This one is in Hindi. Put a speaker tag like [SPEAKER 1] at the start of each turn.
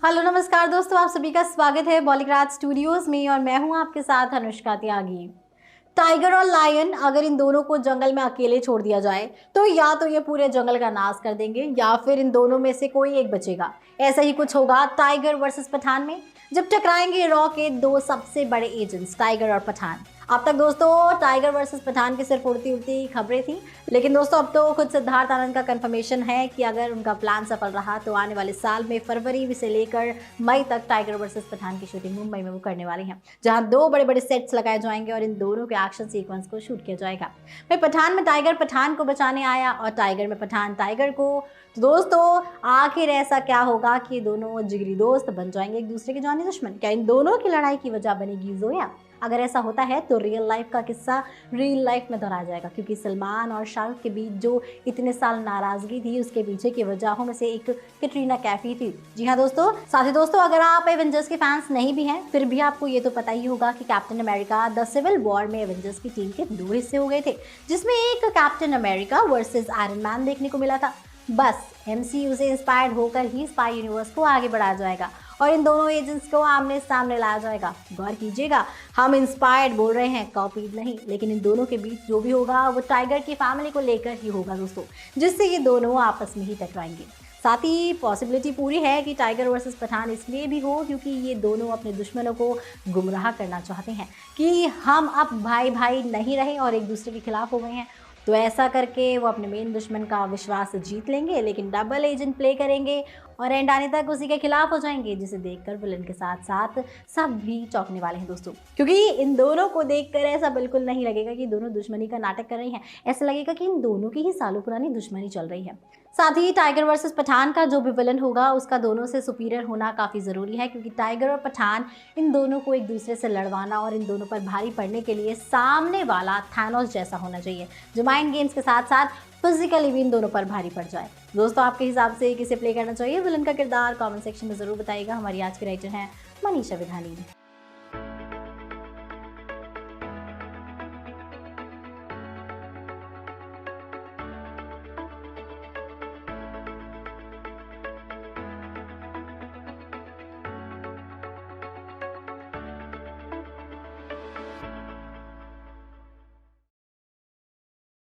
[SPEAKER 1] हेलो नमस्कार दोस्तों, आप सभी का स्वागत है बॉलीग्राज स्टूडियोज में और मैं हूं आपके साथ अनुष्का त्यागी। टाइगर और लायन अगर इन दोनों को जंगल में अकेले छोड़ दिया जाए तो या तो ये पूरे जंगल का नाश कर देंगे या फिर इन दोनों में से कोई एक बचेगा। ऐसा ही कुछ होगा टाइगर वर्सेस पठान में, जब टकराएंगे रॉ के दो सबसे बड़े एजेंट्स टाइगर और पठान। अब तक दोस्तों टाइगर वर्सेस पठान की सिर्फ उड़ती उड़ती खबरें थी, लेकिन दोस्तों अब तो खुद सिद्धार्थ आनंद का कंफर्मेशन है कि अगर उनका प्लान सफल रहा तो आने वाले साल में फरवरी से लेकर मई तक टाइगर वर्सेस पठान की शूटिंग मुंबई में वो करने वाले हैं, जहां दो बड़े बड़े सेट्स लगाए जाएंगे और इन दोनों के एक्शन सीक्वेंस को शूट किया जाएगा। भाई पठान में टाइगर पठान को बचाने आया और टाइगर में पठान टाइगर को। तो दोस्तों आखिर ऐसा क्या होगा कि दोनों जिगरी दोस्त बन जाएंगे एक दूसरे के जानी दुश्मन? क्या इन दोनों की लड़ाई की वजह बनेगी जोया? अगर ऐसा होता है तो रियल लाइफ का किस्सा रियल लाइफ में दोहरा जाएगा, क्योंकि सलमान और शाहरुख के बीच जो इतने साल नाराजगी थी उसके पीछे की वजहों में से एक कैटरीना कैफी थी। जी हाँ दोस्तों, साथ ही दोस्तों अगर आप एवेंजर्स के फैंस नहीं भी हैं फिर भी आपको ये तो पता ही होगा कि Captain America the Civil War में एवेंजर्स की टीम के दो हिस्से हो गए थे, जिसमें एक Captain America versus Iron Man देखने को मिला था। बस एमसीयू से इंस्पायर्ड होकर ही स्पाई यूनिवर्स को आगे बढ़ाया जाएगा और इन दोनों एजेंट्स को आमने सामने लाया जाएगा। गौर कीजिएगा, हम इंस्पायर्ड बोल रहे हैं, कॉपीड नहीं, लेकिन इन दोनों के बीच जो भी होगा वो टाइगर की फैमिली को लेकर ही होगा दोस्तों, जिससे ये दोनों आपस में ही टकराएंगे। साथ ही पॉसिबिलिटी पूरी है कि टाइगर वर्सेस पठान इसलिए भी हो क्योंकि ये दोनों अपने दुश्मनों को गुमराह करना चाहते हैं कि हम अब भाई भाई नहीं रहे और एक दूसरे के खिलाफ हो गए हैं। तो ऐसा करके वो अपने मेन दुश्मन का विश्वास जीत लेंगे, लेकिन डबल एजेंट प्ले करेंगे और एंड आने तक उसी के खिलाफ हो जाएंगे, जिसे देखकर विलन के साथ साथ सब भी चौंकने वाले हैं दोस्तों, क्योंकि इन दोनों को देखकर ऐसा बिल्कुल नहीं लगेगा कि दोनों दुश्मनी का नाटक कर रही हैं। ऐसा लगेगा कि इन दोनों की ही सालों पुरानी दुश्मनी चल रही है। साथ ही टाइगर वर्सेस पठान का जो भी विलन होगा उसका दोनों से सुपीरियर होना काफ़ी ज़रूरी है, क्योंकि टाइगर और पठान इन दोनों को एक दूसरे से लड़वाना और इन दोनों पर भारी पड़ने के लिए सामने वाला थैनोस जैसा होना चाहिए, जो माइंड गेम्स के साथ साथ फिजिकली भी इन दोनों पर भारी पड़ जाए। दोस्तों आपके हिसाब से किसे प्ले करना चाहिए विलन का किरदार? कमेंट सेक्शन में ज़रूर बताइएगा। हमारी आज की राइटर हैं मनीषा विधानी।